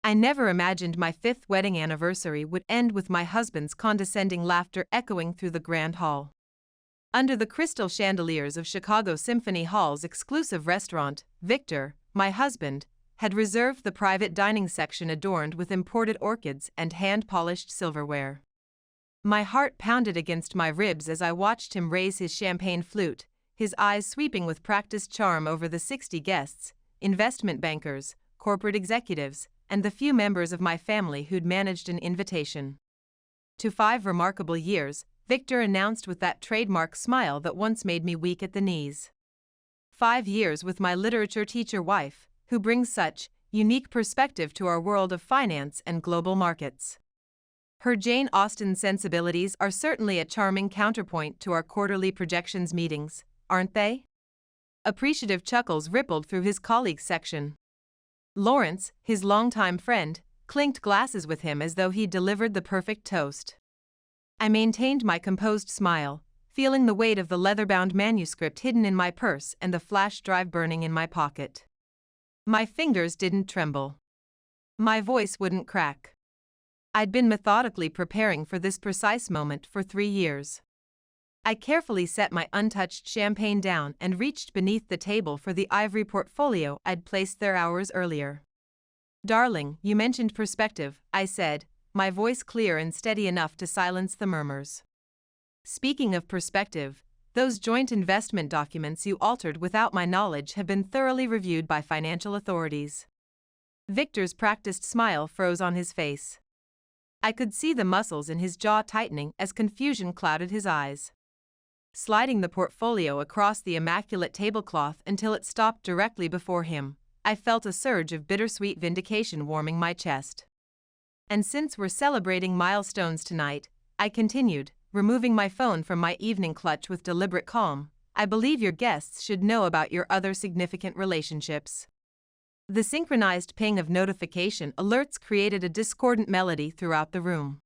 I never imagined my 5th wedding anniversary would end with my husband's condescending laughter echoing through the grand hall. Under the crystal chandeliers of Chicago Symphony Hall's exclusive restaurant, Victor, my husband, had reserved the private dining section adorned with imported orchids and hand-polished silverware. My heart pounded against my ribs as I watched him raise his champagne flute, his eyes sweeping with practiced charm over the 60 guests, investment bankers, corporate executives, and the few members of my family who'd managed an invitation. To 5 remarkable years, Victor announced with that trademark smile that once made me weak at the knees. 5 years with my literature teacher wife, who brings such unique perspective to our world of finance and global markets. Her Jane Austen sensibilities are certainly a charming counterpoint to our quarterly projections meetings, aren't they? Appreciative chuckles rippled through his colleagues' section. Lawrence, his longtime friend, clinked glasses with him as though he'd delivered the perfect toast. I maintained my composed smile, feeling the weight of the leather-bound manuscript hidden in my purse and the flash drive burning in my pocket. My fingers didn't tremble. My voice wouldn't crack. I'd been methodically preparing for this precise moment for 3 years. I carefully set my untouched champagne down and reached beneath the table for the ivory portfolio I'd placed there hours earlier. "Darling, you mentioned perspective," I said, my voice clear and steady enough to silence the murmurs. "Speaking of perspective, those joint investment documents you altered without my knowledge have been thoroughly reviewed by financial authorities." Victor's practiced smile froze on his face. I could see the muscles in his jaw tightening as confusion clouded his eyes. Sliding the portfolio across the immaculate tablecloth until it stopped directly before him, I felt a surge of bittersweet vindication warming my chest. "And since we're celebrating milestones tonight," I continued, removing my phone from my evening clutch with deliberate calm, "I believe your guests should know about your other significant relationships." The synchronized ping of notification alerts created a discordant melody throughout the room.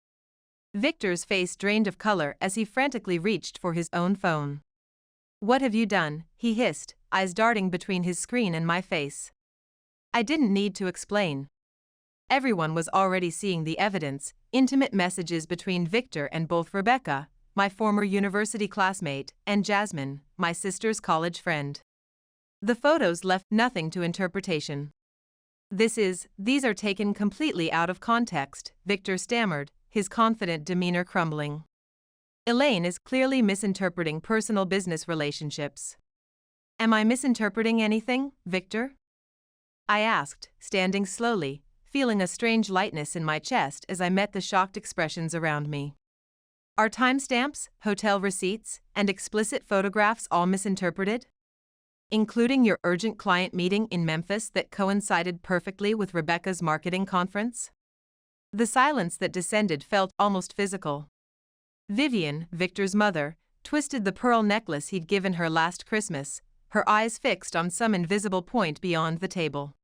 Victor's face drained of color as he frantically reached for his own phone. "What have you done?" he hissed, eyes darting between his screen and my face. I didn't need to explain. Everyone was already seeing the evidence: intimate messages between Victor and both Rebecca, my former university classmate, and Jasmine, my sister's college friend. The photos left nothing to interpretation. These are taken completely out of context," Victor stammered, his confident demeanor crumbling. "Elaine is clearly misinterpreting personal-business relationships." "Am I misinterpreting anything, Victor?" I asked, standing slowly, feeling a strange lightness in my chest as I met the shocked expressions around me. "Are timestamps, hotel receipts, and explicit photographs all misinterpreted? Including your urgent client meeting in Memphis that coincided perfectly with Rebecca's marketing conference?" The silence that descended felt almost physical. Vivian, Victor's mother, twisted the pearl necklace he'd given her last Christmas, her eyes fixed on some invisible point beyond the table.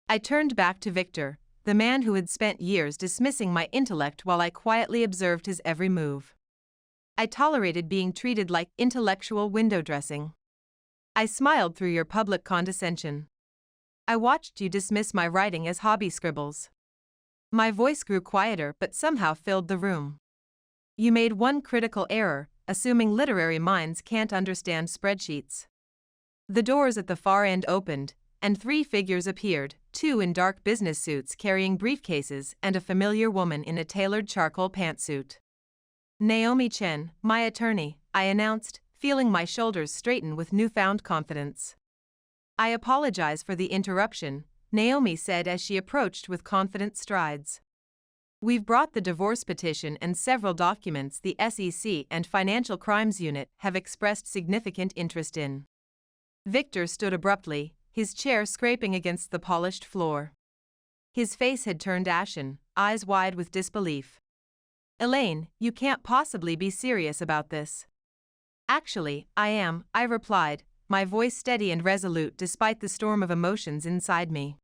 I turned back to Victor, the man who had spent years dismissing my intellect while I quietly observed his every move. I tolerated being treated like intellectual window dressing. I smiled through your public condescension. I watched you dismiss my writing as hobby scribbles. My voice grew quieter but somehow filled the room. You made one critical error, assuming literary minds can't understand spreadsheets. The doors at the far end opened, and 3 figures appeared, 2 in dark business suits carrying briefcases and a familiar woman in a tailored charcoal pantsuit. "Naomi Chen, my attorney," I announced, feeling my shoulders straighten with newfound confidence. "I apologize for the interruption," Naomi said as she approached with confident strides. "We've brought the divorce petition and several documents the SEC and Financial Crimes Unit have expressed significant interest in." Victor stood abruptly, his chair scraping against the polished floor. His face had turned ashen, eyes wide with disbelief. "Elaine, you can't possibly be serious about this." "Actually, I am," I replied, my voice steady and resolute despite the storm of emotions inside me.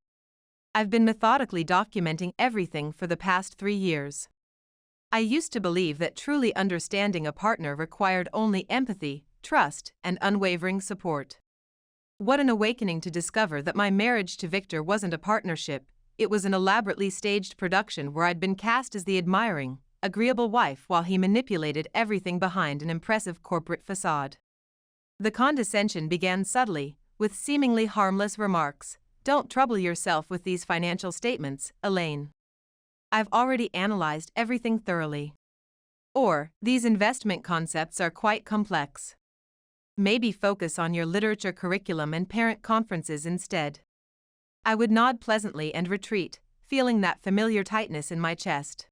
"I've been methodically documenting everything for the past 3 years. I used to believe that truly understanding a partner required only empathy, trust, and unwavering support. What an awakening to discover that my marriage to Victor wasn't a partnership, it was an elaborately staged production where I'd been cast as the admiring, agreeable wife while he manipulated everything behind an impressive corporate facade. The condescension began subtly, with seemingly harmless remarks. "Don't trouble yourself with these financial statements, Elaine. I've already analyzed everything thoroughly." Or, "These investment concepts are quite complex. Maybe focus on your literature curriculum and parent conferences instead." I would nod pleasantly and retreat, feeling that familiar tightness in my chest.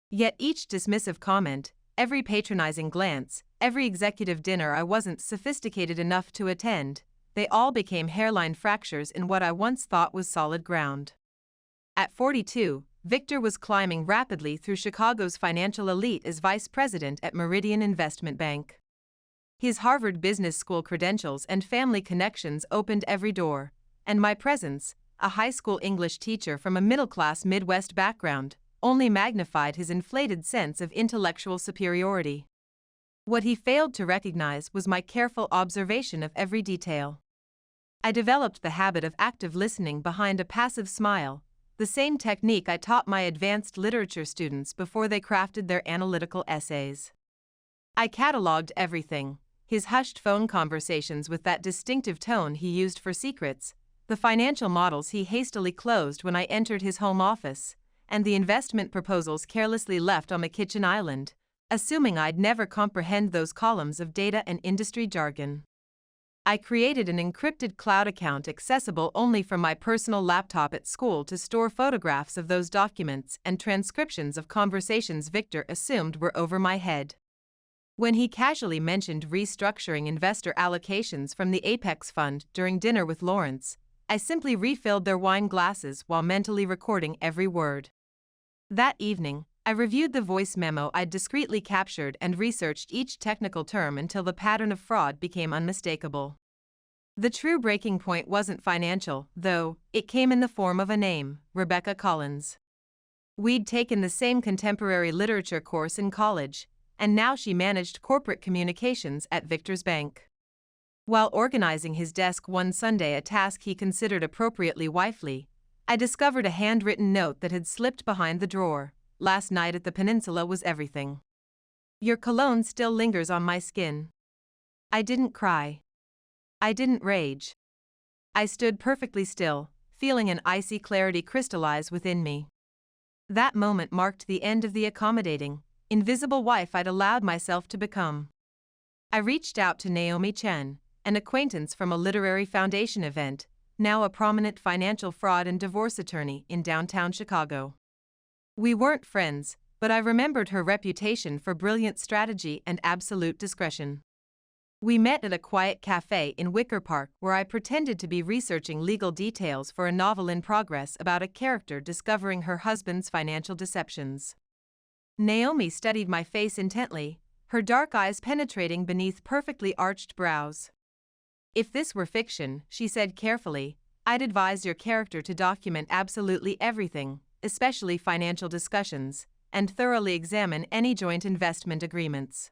Yet each dismissive comment, every patronizing glance, every executive dinner I wasn't sophisticated enough to attend, they all became hairline fractures in what I once thought was solid ground. At 42, Victor was climbing rapidly through Chicago's financial elite as vice president at Meridian Investment Bank. His Harvard Business School credentials and family connections opened every door, and my presence, a high school English teacher from a middle-class Midwest background, only magnified his inflated sense of intellectual superiority. What he failed to recognize was my careful observation of every detail. I developed the habit of active listening behind a passive smile, the same technique I taught my advanced literature students before they crafted their analytical essays. I cataloged everything: his hushed phone conversations with that distinctive tone he used for secrets, the financial models he hastily closed when I entered his home office, and the investment proposals carelessly left on the kitchen island, assuming I'd never comprehend those columns of data and industry jargon. I created an encrypted cloud account accessible only from my personal laptop at school to store photographs of those documents and transcriptions of conversations Victor assumed were over my head. When he casually mentioned restructuring investor allocations from the Apex Fund during dinner with Lawrence, I simply refilled their wine glasses while mentally recording every word. That evening, I reviewed the voice memo I'd discreetly captured and researched each technical term until the pattern of fraud became unmistakable. The true breaking point wasn't financial, though. It came in the form of a name: Rebecca Collins. We'd taken the same contemporary literature course in college, and now she managed corporate communications at Victor's bank. While organizing his desk one Sunday, a task he considered appropriately wifely, I discovered a handwritten note that had slipped behind the drawer. "Last night at the Peninsula was everything. Your cologne still lingers on my skin." I didn't cry. I didn't rage. I stood perfectly still, feeling an icy clarity crystallize within me. That moment marked the end of the accommodating, invisible wife I'd allowed myself to become. I reached out to Naomi Chen, an acquaintance from a literary foundation event, now a prominent financial fraud and divorce attorney in downtown Chicago. We weren't friends, but I remembered her reputation for brilliant strategy and absolute discretion. We met at a quiet cafe in Wicker Park where I pretended to be researching legal details for a novel in progress about a character discovering her husband's financial deceptions. Naomi studied my face intently, her dark eyes penetrating beneath perfectly arched brows. "If this were fiction," she said carefully, "I'd advise your character to document absolutely everything, especially financial discussions, and thoroughly examine any joint investment agreements.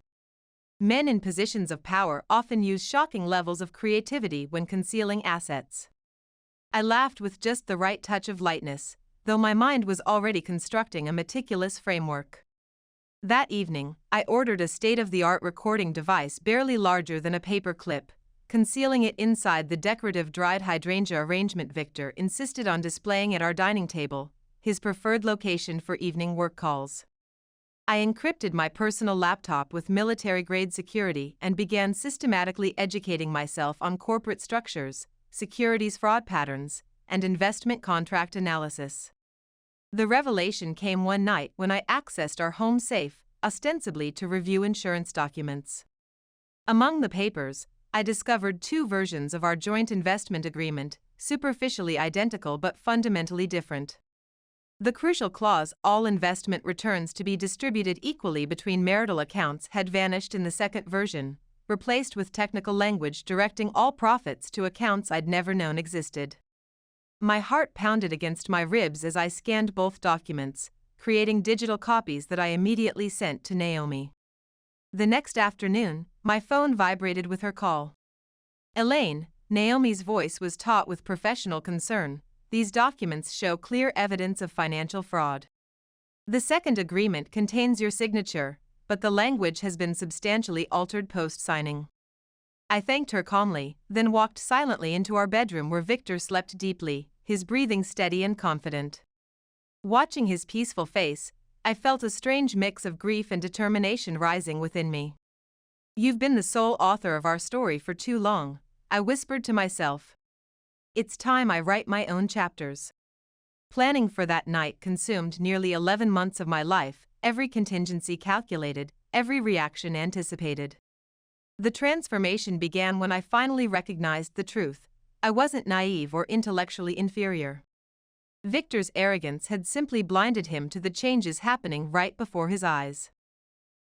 Men in positions of power often use shocking levels of creativity when concealing assets." I laughed with just the right touch of lightness, though my mind was already constructing a meticulous framework. That evening, I ordered a state-of-the-art recording device barely larger than a paper clip, concealing it inside the decorative dried hydrangea arrangement Victor insisted on displaying at our dining table, his preferred location for evening work calls. I encrypted my personal laptop with military-grade security and began systematically educating myself on corporate structures, securities fraud patterns, and investment contract analysis. The revelation came one night when I accessed our home safe, ostensibly to review insurance documents. Among the papers, I discovered two versions of our joint investment agreement, superficially identical but fundamentally different. The crucial clause, "all investment returns to be distributed equally between marital accounts," had vanished in the second version, replaced with technical language directing all profits to accounts I'd never known existed. My heart pounded against my ribs as I scanned both documents, creating digital copies that I immediately sent to Naomi. The next afternoon, my phone vibrated with her call. "Elaine," Naomi's voice was taut with professional concern, these documents show clear evidence of financial fraud. The second agreement contains your signature, but the language has been substantially altered post-signing. I thanked her calmly, then walked silently into our bedroom where Victor slept deeply, his breathing steady and confident. Watching his peaceful face, I felt a strange mix of grief and determination rising within me. "You've been the sole author of our story for too long," I whispered to myself. "It's time I write my own chapters." Planning for that night consumed nearly 11 months of my life, every contingency calculated, every reaction anticipated. The transformation began when I finally recognized the truth. I wasn't naive or intellectually inferior. Victor's arrogance had simply blinded him to the changes happening right before his eyes.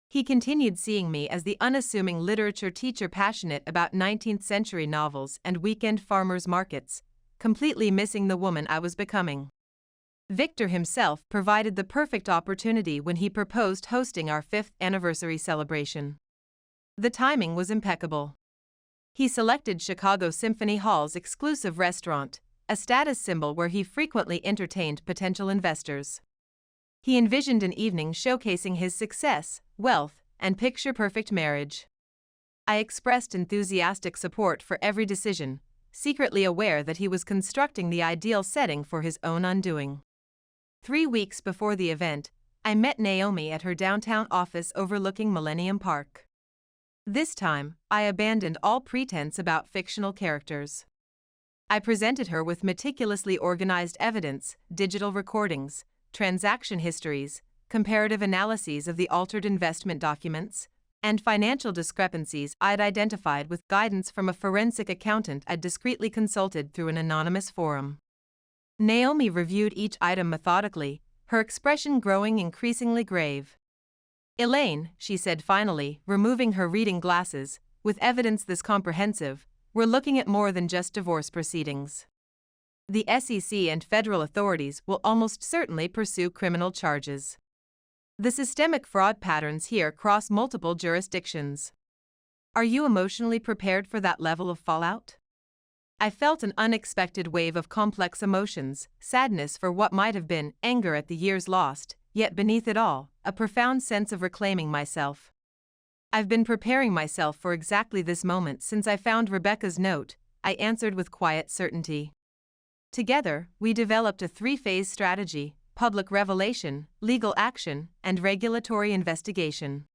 He continued seeing me as the unassuming literature teacher passionate about 19th century novels and weekend farmers' markets, completely missing the woman I was becoming. Victor himself provided the perfect opportunity when he proposed hosting our 5th anniversary celebration. The timing was impeccable. He selected Chicago Symphony Hall's exclusive restaurant, a status symbol where he frequently entertained potential investors. He envisioned an evening showcasing his success, wealth, and picture-perfect marriage. I expressed enthusiastic support for every decision, secretly aware that he was constructing the ideal setting for his own undoing. 3 weeks before the event, I met Naomi at her downtown office overlooking Millennium Park. This time, I abandoned all pretense about fictional characters. I presented her with meticulously organized evidence, digital recordings, transaction histories, comparative analyses of the altered investment documents, and financial discrepancies I'd identified with guidance from a forensic accountant I'd discreetly consulted through an anonymous forum. Naomi reviewed each item methodically, her expression growing increasingly grave. "Elaine," she said finally, removing her reading glasses, "with evidence this comprehensive, we're looking at more than just divorce proceedings. The SEC and federal authorities will almost certainly pursue criminal charges. The systemic fraud patterns here cross multiple jurisdictions. Are you emotionally prepared for that level of fallout?" I felt an unexpected wave of complex emotions, sadness for what might have been, anger at the years lost, yet beneath it all, a profound sense of reclaiming myself. "I've been preparing myself for exactly this moment since I found Rebecca's note," I answered with quiet certainty. Together, we developed a 3-phase strategy: public revelation, legal action, and regulatory investigation.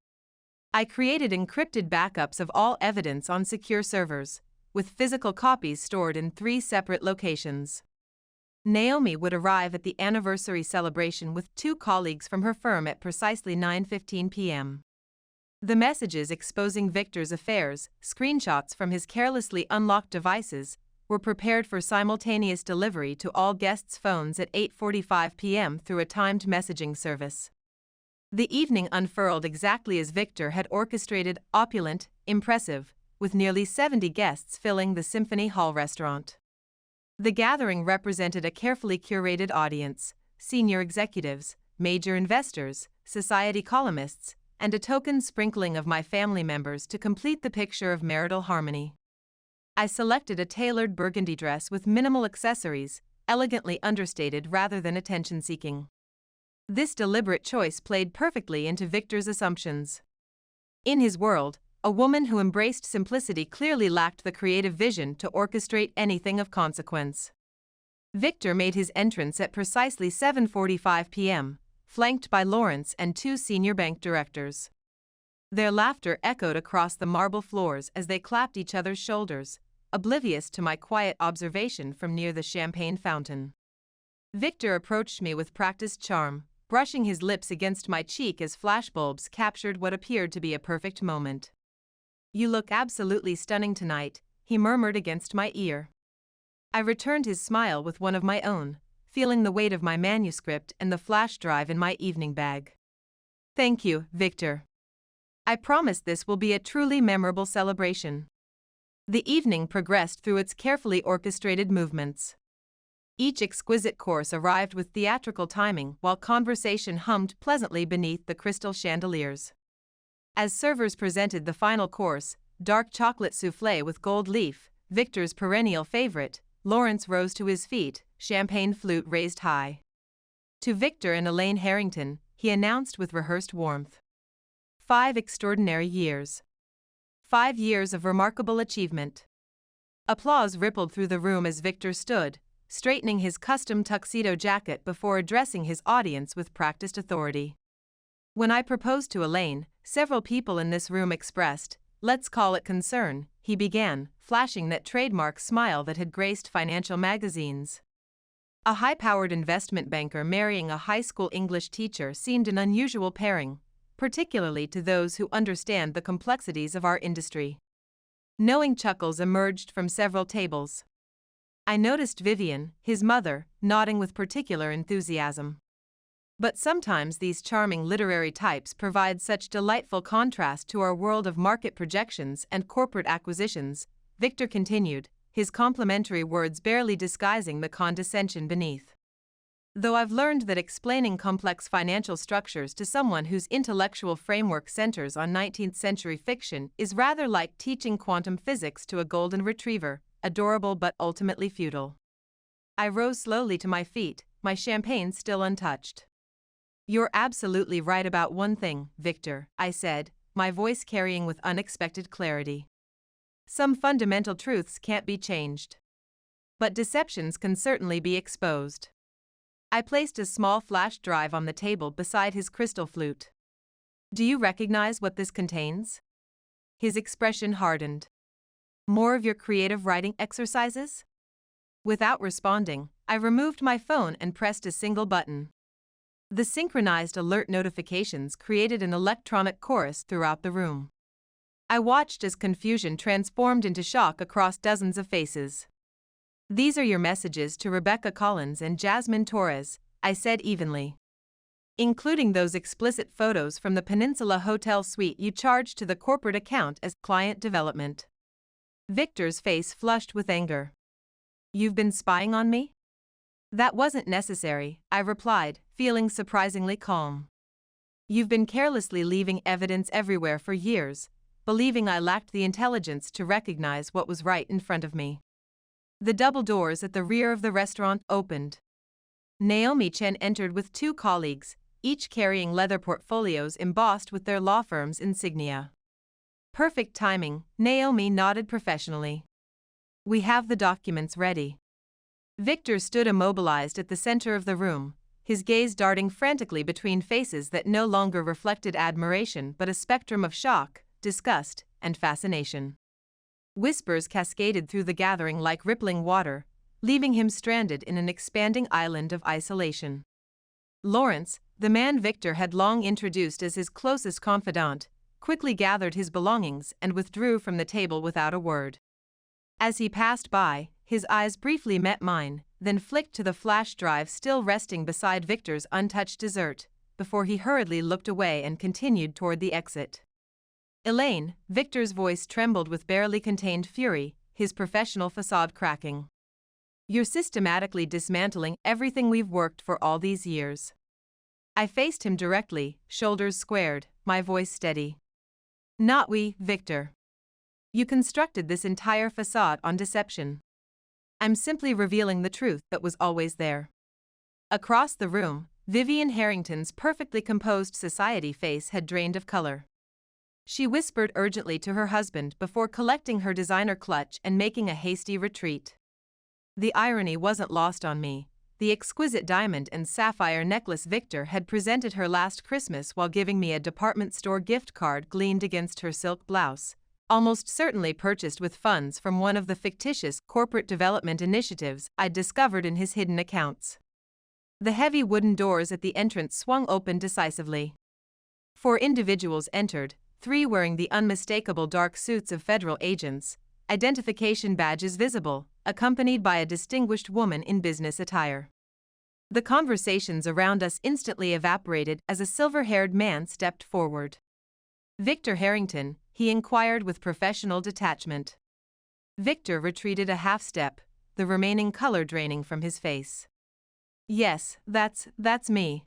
I created encrypted backups of all evidence on secure servers, with physical copies stored in 3 separate locations. Naomi would arrive at the anniversary celebration with 2 colleagues from her firm at precisely 9:15 p.m. The messages exposing Victor's affairs, screenshots from his carelessly unlocked devices, were prepared for simultaneous delivery to all guests' phones at 8:45 p.m. through a timed messaging service. The evening unfurled exactly as Victor had orchestrated: opulent, impressive, with nearly 70 guests filling the Symphony Hall restaurant. The gathering represented a carefully curated audience: senior executives, major investors, society columnists, and a token sprinkling of my family members to complete the picture of marital harmony. I selected a tailored burgundy dress with minimal accessories, elegantly understated rather than attention-seeking. This deliberate choice played perfectly into Victor's assumptions. In his world, a woman who embraced simplicity clearly lacked the creative vision to orchestrate anything of consequence. Victor made his entrance at precisely 7:45 p.m., flanked by Lawrence and 2 senior bank directors. Their laughter echoed across the marble floors as they clapped each other's shoulders, oblivious to my quiet observation from near the champagne fountain. Victor approached me with practiced charm, brushing his lips against my cheek as flashbulbs captured what appeared to be a perfect moment. "You look absolutely stunning tonight," he murmured against my ear. I returned his smile with one of my own, feeling the weight of my manuscript and the flash drive in my evening bag. "Thank you, Victor. I promise this will be a truly memorable celebration." The evening progressed through its carefully orchestrated movements. Each exquisite course arrived with theatrical timing while conversation hummed pleasantly beneath the crystal chandeliers. As servers presented the final course, dark chocolate soufflé with gold leaf, Victor's perennial favorite, Lawrence rose to his feet, champagne flute raised high. To Victor and Elaine Harrington, he announced with rehearsed warmth. 5 extraordinary years. 5 years of remarkable achievement. Applause rippled through the room as Victor stood, straightening his custom tuxedo jacket before addressing his audience with practiced authority. When I proposed to Elaine, several people in this room expressed, let's call it concern, he began, flashing that trademark smile that had graced financial magazines. A high-powered investment banker marrying a high school English teacher seemed an unusual pairing, particularly to those who understand the complexities of our industry. Knowing chuckles emerged from several tables. I noticed Vivian, his mother, nodding with particular enthusiasm. But sometimes these charming literary types provide such delightful contrast to our world of market projections and corporate acquisitions, Victor continued, his complimentary words barely disguising the condescension beneath. Though I've learned that explaining complex financial structures to someone whose intellectual framework centers on 19th-century fiction is rather like teaching quantum physics to a golden retriever, adorable but ultimately futile. I rose slowly to my feet, my champagne still untouched. You're absolutely right about one thing, Victor, I said, my voice carrying with unexpected clarity. Some fundamental truths can't be changed. But deceptions can certainly be exposed. I placed a small flash drive on the table beside his crystal flute. Do you recognize what this contains? His expression hardened. More of your creative writing exercises? Without responding, I removed my phone and pressed a single button. The synchronized alert notifications created an electronic chorus throughout the room. I watched as confusion transformed into shock across dozens of faces. These are your messages to Rebecca Collins and Jasmine Torres, I said evenly. Including those explicit photos from the Peninsula Hotel suite you charged to the corporate account as client development. Victor's face flushed with anger. You've been spying on me? That wasn't necessary, I replied, feeling surprisingly calm. You've been carelessly leaving evidence everywhere for years, believing I lacked the intelligence to recognize what was right in front of me. The double doors at the rear of the restaurant opened. Naomi Chen entered with 2 colleagues, each carrying leather portfolios embossed with their law firm's insignia. Perfect timing, Naomi nodded professionally. We have the documents ready. Victor stood immobilized at the center of the room, his gaze darting frantically between faces that no longer reflected admiration but a spectrum of shock, disgust, and fascination. Whispers cascaded through the gathering like rippling water, leaving him stranded in an expanding island of isolation. Lawrence, the man Victor had long introduced as his closest confidant, quickly gathered his belongings and withdrew from the table without a word. As he passed by, his eyes briefly met mine, then flicked to the flash drive still resting beside Victor's untouched dessert, before he hurriedly looked away and continued toward the exit. Elaine, Victor's voice trembled with barely contained fury, his professional facade cracking. You're systematically dismantling everything we've worked for all these years. I faced him directly, shoulders squared, my voice steady. Not we, Victor. You constructed this entire facade on deception. I'm simply revealing the truth that was always there. Across the room, Vivian Harrington's perfectly composed society face had drained of color. She whispered urgently to her husband before collecting her designer clutch and making a hasty retreat. The irony wasn't lost on me. The exquisite diamond and sapphire necklace Victor had presented her last Christmas while giving me a department store gift card gleamed against her silk blouse, almost certainly purchased with funds from one of the fictitious corporate development initiatives I'd discovered in his hidden accounts. The heavy wooden doors at the entrance swung open decisively. 4 individuals entered, 3 wearing the unmistakable dark suits of federal agents, identification badges visible, accompanied by a distinguished woman in business attire. The conversations around us instantly evaporated as a silver-haired man stepped forward. Victor Harrington, he inquired with professional detachment. Victor retreated a half-step, the remaining color draining from his face. Yes, that's me.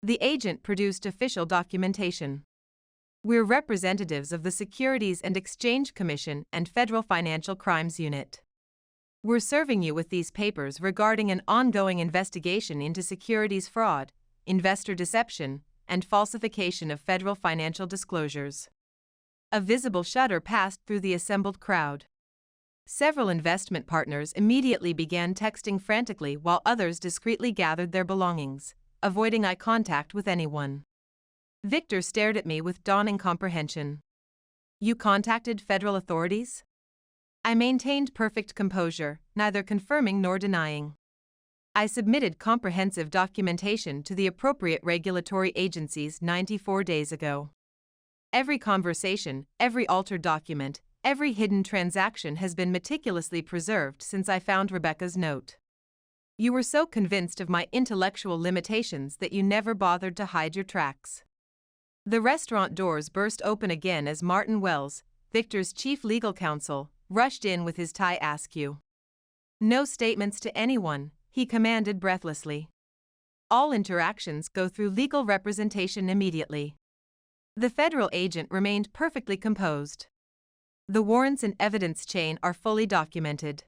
The agent produced official documentation. We're representatives of the Securities and Exchange Commission and Federal Financial Crimes Unit. We're serving you with these papers regarding an ongoing investigation into securities fraud, investor deception, and falsification of federal financial disclosures. A visible shudder passed through the assembled crowd. Several investment partners immediately began texting frantically while others discreetly gathered their belongings, avoiding eye contact with anyone. Victor stared at me with dawning comprehension. You contacted federal authorities? I maintained perfect composure, neither confirming nor denying. I submitted comprehensive documentation to the appropriate regulatory agencies 94 days ago. Every conversation, every altered document, every hidden transaction has been meticulously preserved since I found Rebecca's note. You were so convinced of my intellectual limitations that you never bothered to hide your tracks. The restaurant doors burst open again as Martin Wells, Victor's chief legal counsel, rushed in with his tie askew. No statements to anyone, he commanded breathlessly. All interactions go through legal representation immediately. The federal agent remained perfectly composed. The warrants and evidence chain are fully documented.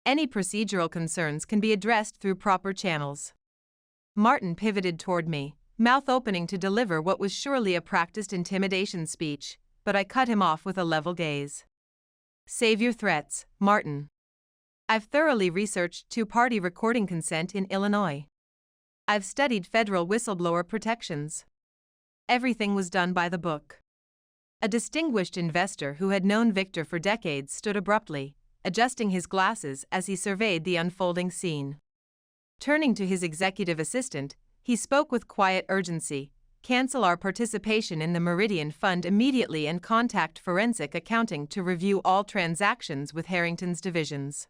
Any procedural concerns can be addressed through proper channels. Martin pivoted toward me, mouth opening to deliver what was surely a practiced intimidation speech, but I cut him off with a level gaze. Save your threats, Martin. I've thoroughly researched two-party recording consent in Illinois. I've studied federal whistleblower protections. Everything was done by the book. A distinguished investor who had known Victor for decades stood abruptly, adjusting his glasses as he surveyed the unfolding scene. Turning to his executive assistant, he spoke with quiet urgency. Cancel our participation in the Meridian Fund immediately and contact Forensic Accounting to review all transactions with Harrington's divisions.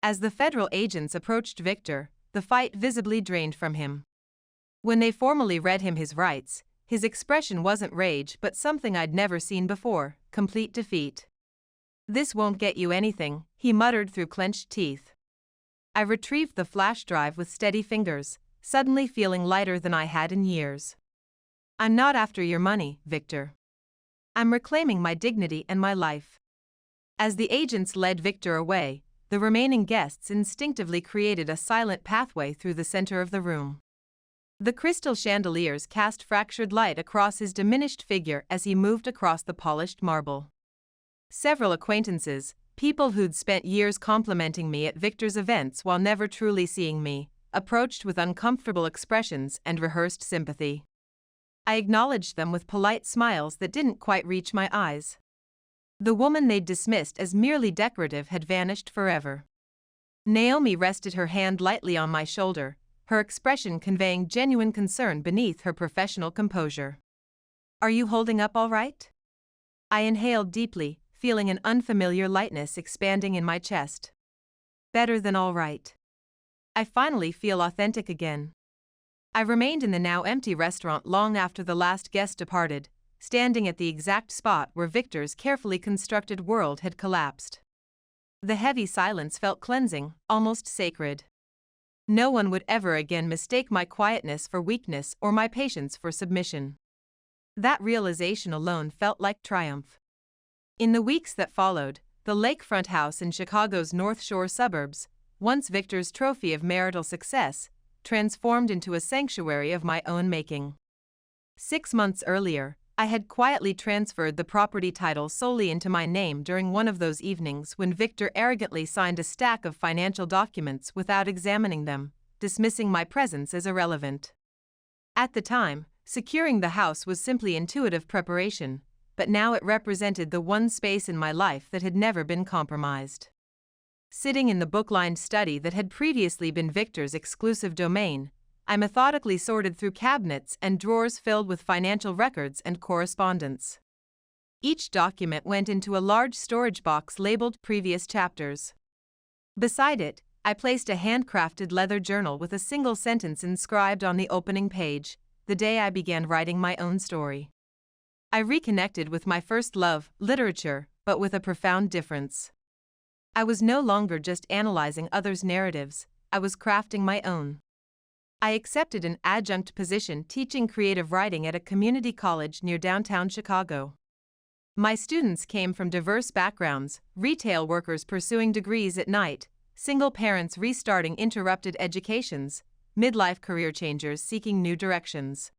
As the federal agents approached Victor, the fight visibly drained from him. When they formally read him his rights, his expression wasn't rage but something I'd never seen before, complete defeat. This won't get you anything, he muttered through clenched teeth. I retrieved the flash drive with steady fingers, suddenly feeling lighter than I had in years. I'm not after your money, Victor. I'm reclaiming my dignity and my life. As the agents led Victor away, the remaining guests instinctively created a silent pathway through the center of the room. The crystal chandeliers cast fractured light across his diminished figure as he moved across the polished marble. Several acquaintances, people who'd spent years complimenting me at Victor's events while never truly seeing me, approached with uncomfortable expressions and rehearsed sympathy. I acknowledged them with polite smiles that didn't quite reach my eyes. The woman they'd dismissed as merely decorative had vanished forever. Naomi rested her hand lightly on my shoulder, her expression conveying genuine concern beneath her professional composure. Are you holding up all right? I inhaled deeply, feeling an unfamiliar lightness expanding in my chest. Better than all right. I finally feel authentic again. I remained in the now empty restaurant long after the last guest departed, standing at the exact spot where Victor's carefully constructed world had collapsed. The heavy silence felt cleansing, almost sacred. No one would ever again mistake my quietness for weakness or my patience for submission. That realization alone felt like triumph. In the weeks that followed, the lakefront house in Chicago's North Shore suburbs, once Victor's trophy of marital success, transformed into a sanctuary of my own making. 6 months earlier, I had quietly transferred the property title solely into my name during one of those evenings when Victor arrogantly signed a stack of financial documents without examining them, dismissing my presence as irrelevant. At the time, securing the house was simply intuitive preparation, but now it represented the one space in my life that had never been compromised. Sitting in the book-lined study that had previously been Victor's exclusive domain, I methodically sorted through cabinets and drawers filled with financial records and correspondence. Each document went into a large storage box labeled Previous Chapters. Beside it, I placed a handcrafted leather journal with a single sentence inscribed on the opening page, the day I began writing my own story. I reconnected with my first love, literature, but with a profound difference. I was no longer just analyzing others' narratives, I was crafting my own. I accepted an adjunct position teaching creative writing at a community college near downtown Chicago. My students came from diverse backgrounds: retail workers pursuing degrees at night, single parents restarting interrupted educations, midlife career changers seeking new directions.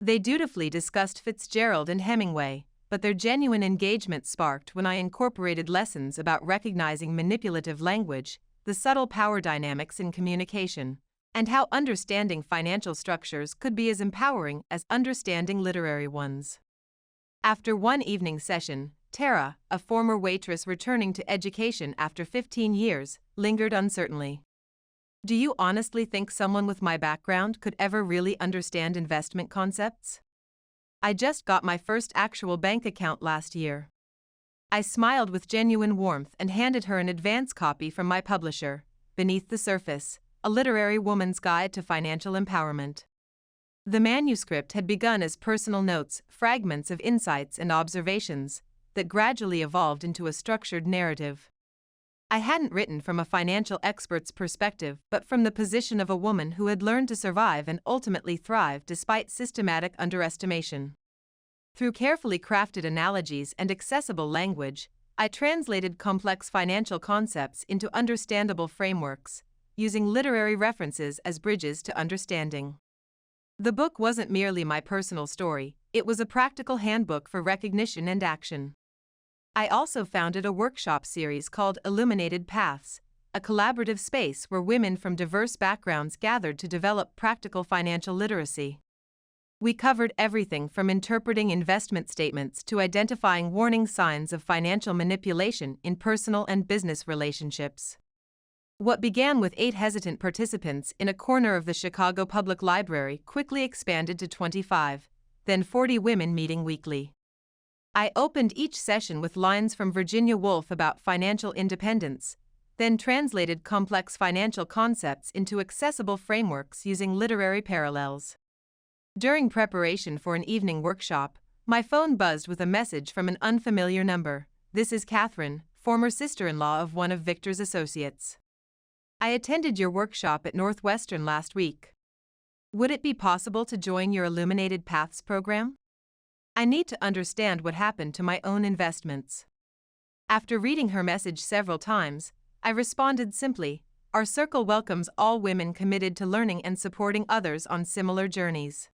They dutifully discussed Fitzgerald and Hemingway, but their genuine engagement sparked when I incorporated lessons about recognizing manipulative language, the subtle power dynamics in communication, and how understanding financial structures could be as empowering as understanding literary ones. After one evening session, Tara, a former waitress returning to education after 15 years, lingered uncertainly. Do you honestly think someone with my background could ever really understand investment concepts? I just got my first actual bank account last year. I smiled with genuine warmth and handed her an advance copy from my publisher, Beneath the Surface, a literary woman's guide to financial empowerment. The manuscript had begun as personal notes, fragments of insights and observations, that gradually evolved into a structured narrative. I hadn't written from a financial expert's perspective, but from the position of a woman who had learned to survive and ultimately thrive despite systematic underestimation. Through carefully crafted analogies and accessible language, I translated complex financial concepts into understandable frameworks, using literary references as bridges to understanding. The book wasn't merely my personal story, it was a practical handbook for recognition and action. I also founded a workshop series called Illuminated Paths, a collaborative space where women from diverse backgrounds gathered to develop practical financial literacy. We covered everything from interpreting investment statements to identifying warning signs of financial manipulation in personal and business relationships. What began with 8 hesitant participants in a corner of the Chicago Public Library quickly expanded to 25, then 40 women meeting weekly. I opened each session with lines from Virginia Woolf about financial independence, then translated complex financial concepts into accessible frameworks using literary parallels. During preparation for an evening workshop, my phone buzzed with a message from an unfamiliar number. "This is Catherine, former sister-in-law of one of Victor's associates. I attended your workshop at Northwestern last week. Would it be possible to join your Illuminated Paths program? I need to understand what happened to my own investments." After reading her message several times, I responded simply, "Our circle welcomes all women committed to learning and supporting others on similar journeys."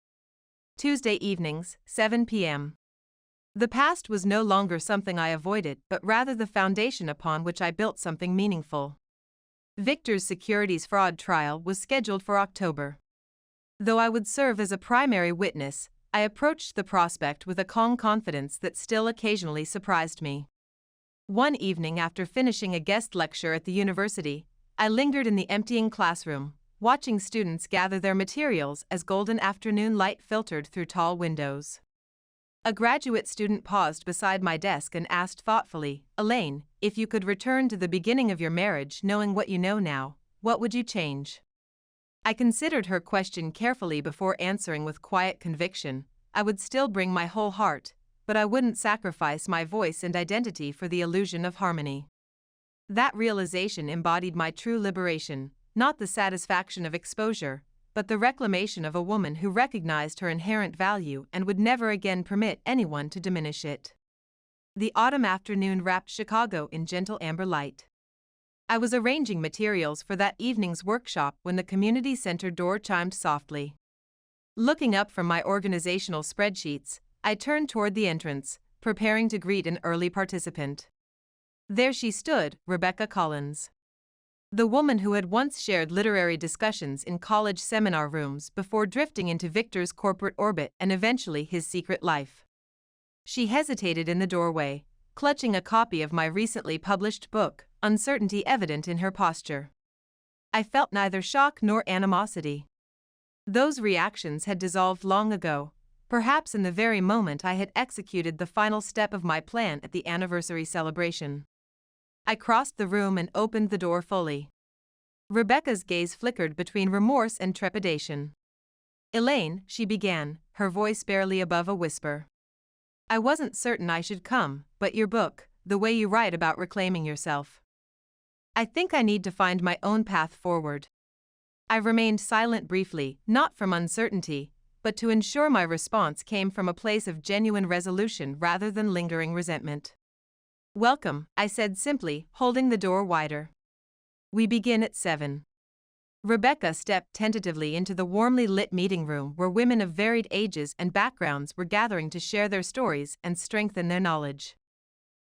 Tuesday evenings, 7 p.m. The past was no longer something I avoided, but rather the foundation upon which I built something meaningful. Victor's securities fraud trial was scheduled for October. Though I would serve as a primary witness, I approached the prospect with a calm confidence that still occasionally surprised me. One evening after finishing a guest lecture at the university, I lingered in the emptying classroom, watching students gather their materials as golden afternoon light filtered through tall windows. A graduate student paused beside my desk and asked thoughtfully, "Elaine, if you could return to the beginning of your marriage knowing what you know now, what would you change?" I considered her question carefully before answering with quiet conviction. I would still bring my whole heart, but I wouldn't sacrifice my voice and identity for the illusion of harmony. That realization embodied my true liberation, not the satisfaction of exposure, but the reclamation of a woman who recognized her inherent value and would never again permit anyone to diminish it. The autumn afternoon wrapped Chicago in gentle amber light. I was arranging materials for that evening's workshop when the community center door chimed softly. Looking up from my organizational spreadsheets, I turned toward the entrance, preparing to greet an early participant. There she stood, Rebecca Collins. The woman who had once shared literary discussions in college seminar rooms before drifting into Victor's corporate orbit and eventually his secret life. She hesitated in the doorway, clutching a copy of my recently published book, uncertainty evident in her posture. I felt neither shock nor animosity. Those reactions had dissolved long ago, perhaps in the very moment I had executed the final step of my plan at the anniversary celebration. I crossed the room and opened the door fully. Rebecca's gaze flickered between remorse and trepidation. "Elaine," she began, her voice barely above a whisper. "I wasn't certain I should come, but your book, the way you write about reclaiming yourself. I think I need to find my own path forward." I remained silent briefly, not from uncertainty, but but to ensure my response came from a place of genuine resolution rather than lingering resentment. "Welcome," I said simply, holding the door wider. "We begin at 7. Rebecca stepped tentatively into the warmly lit meeting room where women of varied ages and backgrounds were gathering to share their stories and strengthen their knowledge.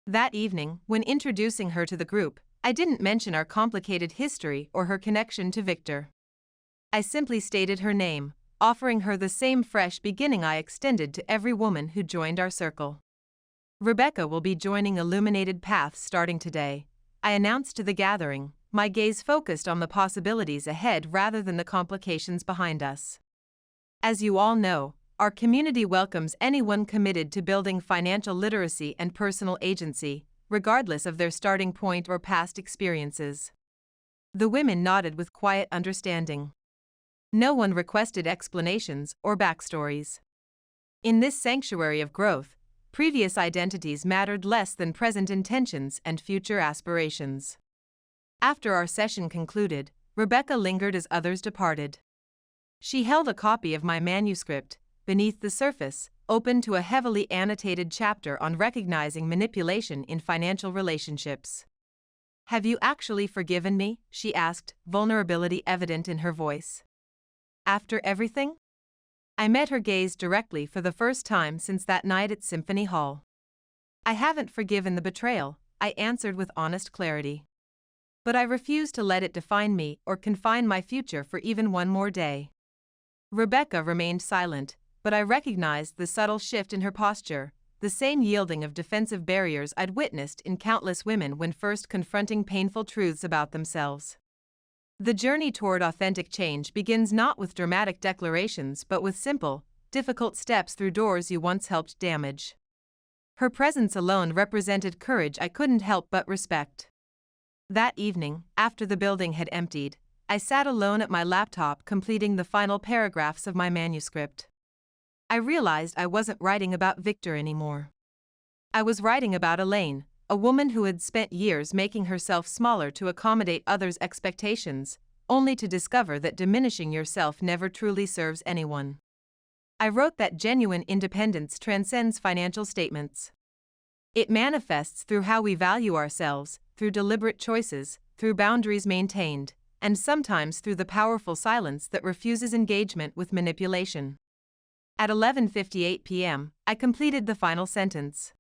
That evening, when introducing her to the group, I didn't mention our complicated history or her connection to Victor. I simply stated her name, offering her the same fresh beginning I extended to every woman who joined our circle. "Rebecca will be joining Illuminated Paths starting today," I announced to the gathering, my gaze focused on the possibilities ahead rather than the complications behind us. "As you all know, our community welcomes anyone committed to building financial literacy and personal agency, regardless of their starting point or past experiences." The women nodded with quiet understanding. No one requested explanations or backstories. In this sanctuary of growth, previous identities mattered less than present intentions and future aspirations. After our session concluded, Rebecca lingered as others departed. She held a copy of my manuscript, beneath the surface, open to a heavily annotated chapter on recognizing manipulation in financial relationships. "Have you actually forgiven me?" she asked, vulnerability evident in her voice. "After everything?" I met her gaze directly for the first time since that night at Symphony Hall. "I haven't forgiven the betrayal," I answered with honest clarity. "But I refuse to let it define me or confine my future for even one more day." Rebecca remained silent, but I recognized the subtle shift in her posture, the same yielding of defensive barriers I'd witnessed in countless women when first confronting painful truths about themselves. The journey toward authentic change begins not with dramatic declarations but with simple, difficult steps through doors you once helped damage. Her presence alone represented courage I couldn't help but respect. That evening, after the building had emptied, I sat alone at my laptop completing the final paragraphs of my manuscript. I realized I wasn't writing about Victor anymore. I was writing about Elaine, a woman who had spent years making herself smaller to accommodate others' expectations, only to discover that diminishing yourself never truly serves anyone. I wrote that genuine independence transcends financial statements. It manifests through how we value ourselves, through deliberate choices, through boundaries maintained, and sometimes through the powerful silence that refuses engagement with manipulation. At 11:58 p.m., I completed the final sentence.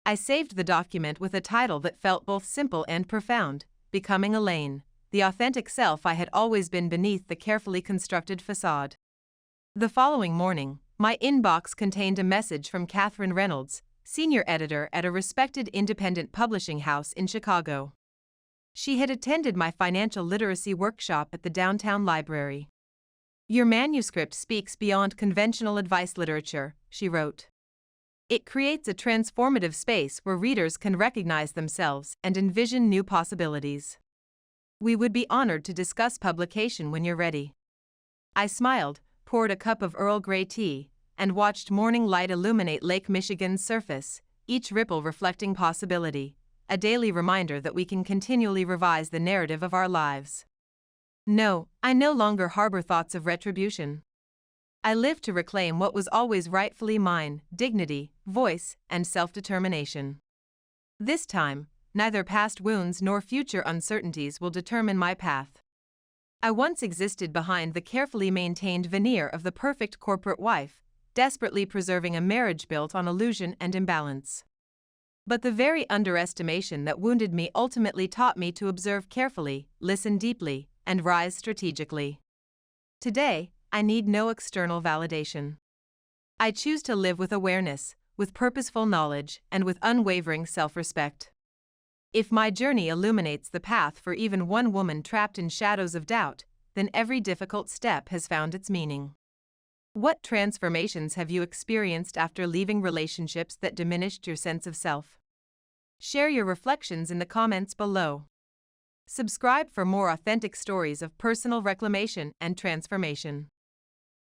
I saved the document with a title that felt both simple and profound: Becoming Elaine, the authentic self I had always been beneath the carefully constructed facade. The following morning, my inbox contained a message from Catherine Reynolds, senior editor at a respected independent publishing house in Chicago. She had attended my financial literacy workshop at the downtown library. "Your manuscript speaks beyond conventional advice literature," she wrote. "It creates a transformative space where readers can recognize themselves and envision new possibilities. We would be honored to discuss publication when you're ready." I smiled, poured a cup of Earl Grey tea, and watched morning light illuminate Lake Michigan's surface, each ripple reflecting possibility, a daily reminder that we can continually revise the narrative of our lives. No, I no longer harbor thoughts of retribution. I live to reclaim what was always rightfully mine: dignity, voice, and self-determination. This time, neither past wounds nor future uncertainties will determine my path. I once existed behind the carefully maintained veneer of the perfect corporate wife, desperately preserving a marriage built on illusion and imbalance. But the very underestimation that wounded me ultimately taught me to observe carefully, listen deeply, and rise strategically. Today, I need no external validation. I choose to live with awareness, with purposeful knowledge, and with unwavering self-respect. If my journey illuminates the path for even one woman trapped in shadows of doubt, then every difficult step has found its meaning. What transformations have you experienced after leaving relationships that diminished your sense of self? Share your reflections in the comments below. Subscribe for more authentic stories of personal reclamation and transformation.